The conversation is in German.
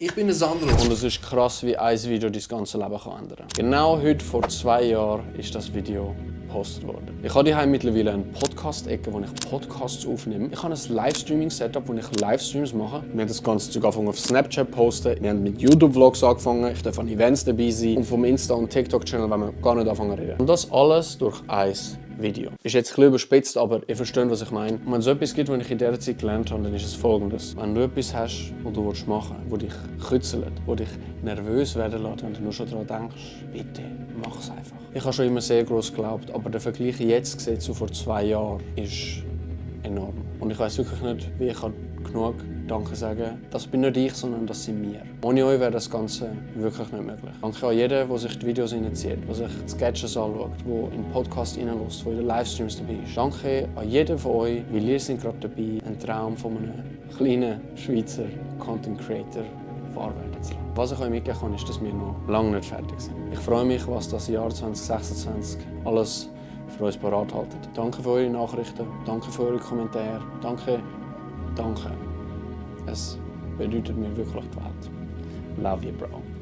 Ich bin ein Sandro und es ist krass, wie ein Video dein ganze Leben ändern kann. Genau heute vor 2 Jahren ist das Video gepostet worden. Ich habe hier mittlerweile eine Podcast-Ecke, wo ich Podcasts aufnehme. Ich habe ein Livestreaming-Setup, wo ich Livestreams mache. Wir haben das ganze Zeug angefangen auf Snapchat posten. Wir haben mit YouTube-Vlogs angefangen. Ich darf an Events dabei sein. Und vom Insta- und TikTok-Channel wollen wir gar nicht anfangen zu reden. Und das alles durch ein Video. Ist jetzt ein bisschen überspitzt, aber ihr versteht, was ich meine. Und wenn es etwas gibt, was ich in dieser Zeit gelernt habe, dann ist es Folgendes. Wenn du etwas hast, was du machen willst, das dich kützelt, das dich nervös werden lässt, wenn du nur schon daran denkst, bitte, mach es einfach. Ich habe schon immer sehr groß geglaubt, aber der Vergleich jetzt gesehen zu vor 2 Jahren ist enorm. Und ich weiß wirklich nicht, wie ich genug Danke sagen. Das bin nicht ich, sondern das sind wir. Ohne euch wäre das Ganze wirklich nicht möglich. Danke an jeden, der sich die Videos reinzieht, der sich die Sketches anschaut, der in den Podcast reinlässt, der in den Livestreams dabei ist. Danke an jeden von euch, weil ihr seid gerade dabei, einen Traum von einem kleinen Schweizer Content Creator wahr werden zu lassen. Was ich euch mitgeben kann, ist, dass wir noch lange nicht fertig sind. Ich freue mich, was das Jahr 2026 alles für uns parat halten. Danke für eure Nachrichten, danke für eure Kommentare, danke. Es bedeutet mir wirklich die Welt. Love you, Bro.